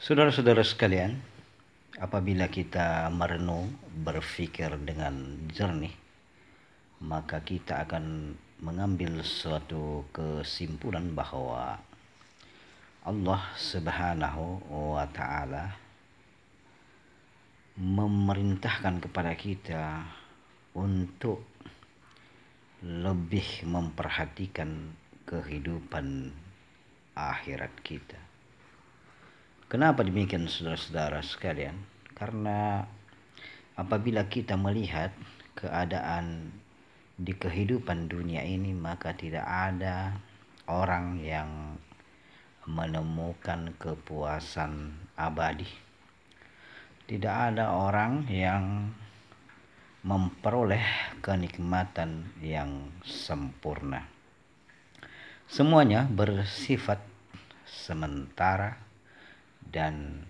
Saudara-saudara sekalian, apabila kita merenung, berpikir dengan jernih, maka kita akan mengambil suatu kesimpulan bahwa Allah Subhanahu wa Ta'ala memerintahkan kepada kita untuk lebih memperhatikan kehidupan akhirat kita. Kenapa demikian, saudara-saudara sekalian? Karena apabila kita melihat keadaan di kehidupan dunia ini, maka tidak ada orang yang menemukan kepuasan abadi. Tidak ada orang yang memperoleh kenikmatan yang sempurna. Semuanya bersifat sementara dan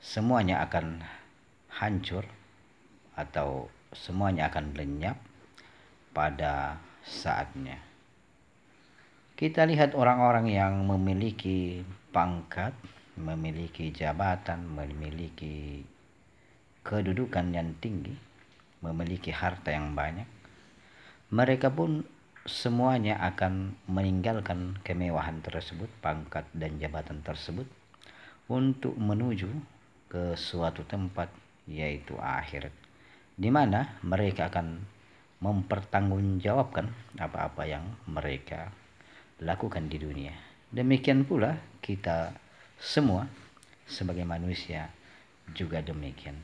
semuanya akan hancur atau semuanya akan lenyap pada saatnya. Kita lihat orang-orang yang memiliki pangkat, memiliki jabatan, memiliki kedudukan yang tinggi, memiliki harta yang banyak. Mereka pun semuanya akan meninggalkan kemewahan tersebut, pangkat dan jabatan tersebut, untuk menuju ke suatu tempat, yaitu akhirat, di mana mereka akan mempertanggungjawabkan apa-apa yang mereka lakukan di dunia. Demikian pula kita semua sebagai manusia juga demikian.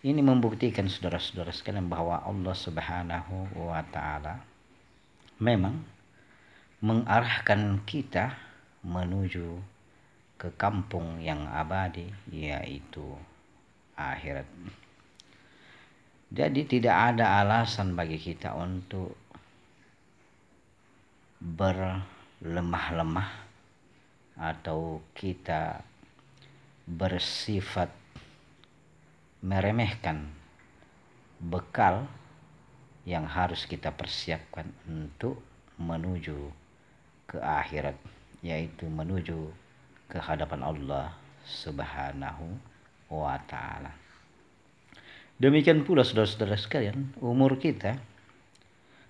Ini membuktikan, saudara-saudara sekalian, bahwa Allah Subhanahu wa Ta'ala memang mengarahkan kita menuju ke kampung yang abadi, yaitu akhirat. Jadi tidak ada alasan bagi kita untuk berlemah-lemah atau kita bersifat meremehkan bekal yang harus kita persiapkan untuk menuju ke akhirat, yaitu menuju ke hadapan Allah Subhanahu wa Ta'ala. Demikian pula, saudara-saudara sekalian, umur kita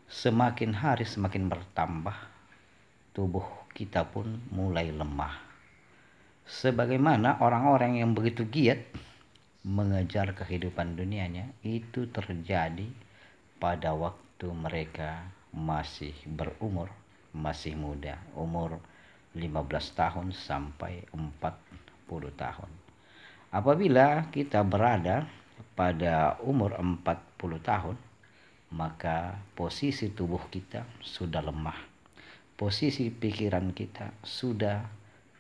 semakin hari semakin bertambah, tubuh kita pun mulai lemah. Sebagaimana orang-orang yang begitu giat mengejar kehidupan dunianya, itu terjadi pada waktu mereka masih berumur, masih muda, umur 15 tahun sampai 40 tahun. Apabila kita berada pada umur 40 tahun, maka posisi tubuh kita sudah lemah. Posisi pikiran kita sudah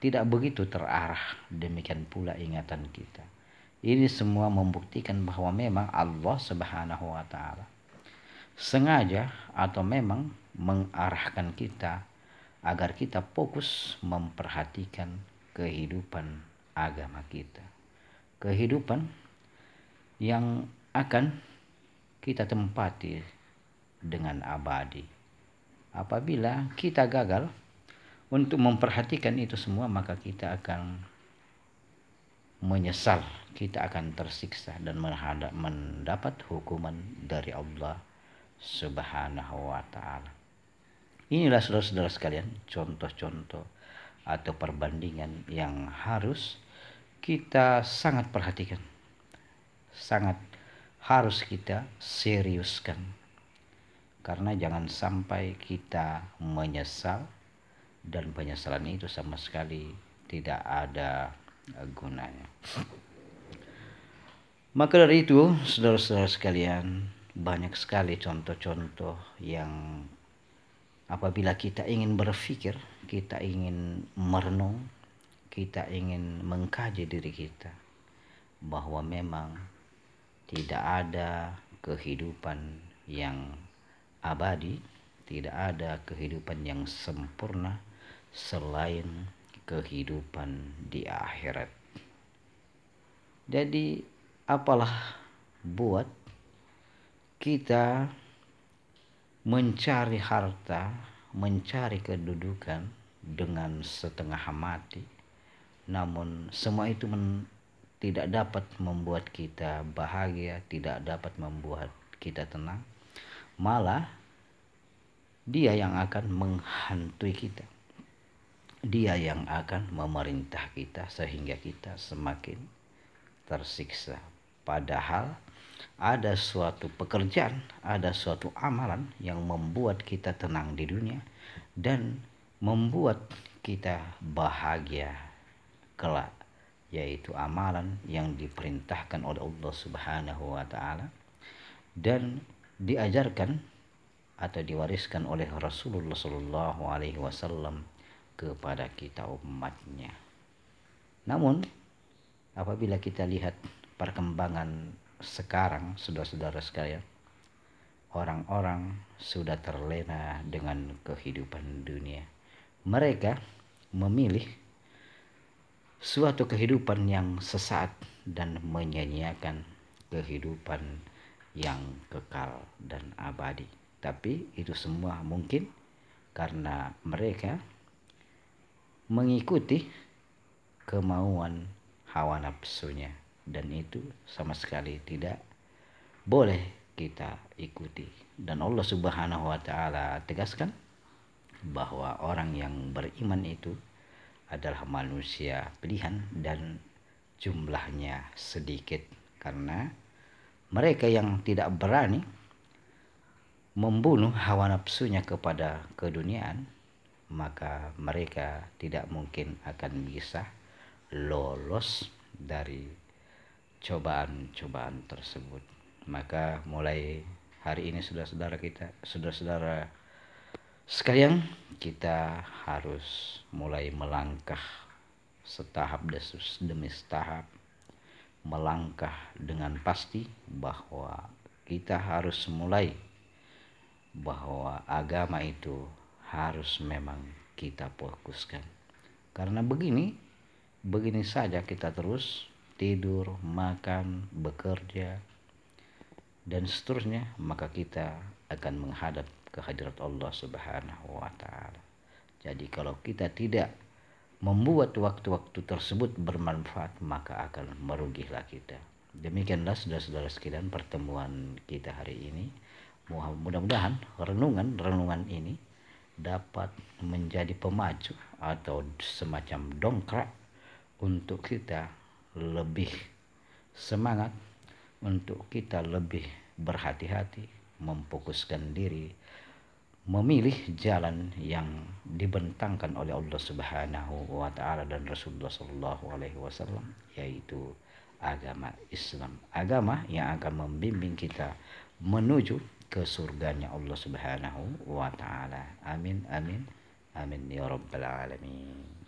tidak begitu terarah, demikian pula ingatan kita. Ini semua membuktikan bahwa memang Allah Subhanahu wa Ta'ala sengaja atau memang mengarahkan kita agar kita fokus memperhatikan kehidupan agama kita, kehidupan yang akan kita tempati dengan abadi. Apabila kita gagal untuk memperhatikan itu semua, maka kita akan menyesal, kita akan tersiksa dan mendapat hukuman dari Allah Subhanahu wa Ta'ala. Inilah, saudara-saudara sekalian, contoh-contoh atau perbandingan yang harus kita sangat perhatikan, sangat harus kita seriuskan, karena jangan sampai kita menyesal dan penyesalan itu sama sekali tidak ada gunanya. Maka dari itu, saudara-saudara sekalian, banyak sekali contoh-contoh yang apabila kita ingin berpikir, kita ingin merenung, kita ingin mengkaji diri kita, bahwa memang tidak ada kehidupan yang abadi, tidak ada kehidupan yang sempurna selain kehidupan di akhirat. Jadi apalah buat kita mencari harta, mencari kedudukan dengan setengah mati, namun semua itu tidak dapat membuat kita bahagia, tidak dapat membuat kita tenang. Malah dia yang akan menghantui kita, dia yang akan memerintah kita sehingga kita semakin tersiksa. Padahal ada suatu pekerjaan, ada suatu amalan yang membuat kita tenang di dunia dan membuat kita bahagia kelak, yaitu amalan yang diperintahkan oleh Allah Subhanahu wa taala dan diajarkan atau diwariskan oleh Rasulullah Shallallahu alaihi wasallam kepada kita umatnya. Namun apabila kita lihat perkembangan sekarang, saudara-saudara sekalian, orang-orang sudah terlena dengan kehidupan dunia. Mereka memilih suatu kehidupan yang sesaat dan menyanyiakan kehidupan yang kekal dan abadi. Tapi itu semua mungkin karena mereka mengikuti kemauan hawa nafsunya, dan itu sama sekali tidak boleh kita ikuti. Dan Allah Subhanahu wa taala tegaskan bahwa orang yang beriman itu adalah manusia pilihan dan jumlahnya sedikit, karena mereka yang tidak berani membunuh hawa nafsunya kepada keduniaan, maka mereka tidak mungkin akan bisa lolos dari cobaan-cobaan tersebut. Maka mulai hari ini saudara-saudara sekalian, kita harus mulai melangkah setahap demi setahap, melangkah dengan pasti bahwa kita harus mulai, bahwa agama itu harus memang kita fokuskan. Karena begini saja kita terus tidur, makan, bekerja, dan seterusnya, maka kita akan menghadap ke hadirat Allah Subhanahu wa taala. Jadi kalau kita tidak membuat waktu-waktu tersebut bermanfaat, maka akan merugilah kita. Demikianlah saudara-saudara sekalian pertemuan kita hari ini. Mudah-mudahan renungan ini dapat menjadi pemacu atau semacam dongkrak untuk kita lebih semangat, untuk kita lebih berhati-hati, memfokuskan diri, memilih jalan yang dibentangkan oleh Allah Subhanahu wa taala dan Rasulullah Shallallahu alaihi wasallam, yaitu agama Islam, agama yang akan membimbing kita menuju ke surganya Allah Subhanahu wa taala. Amin amin amin ya rabbal alamin.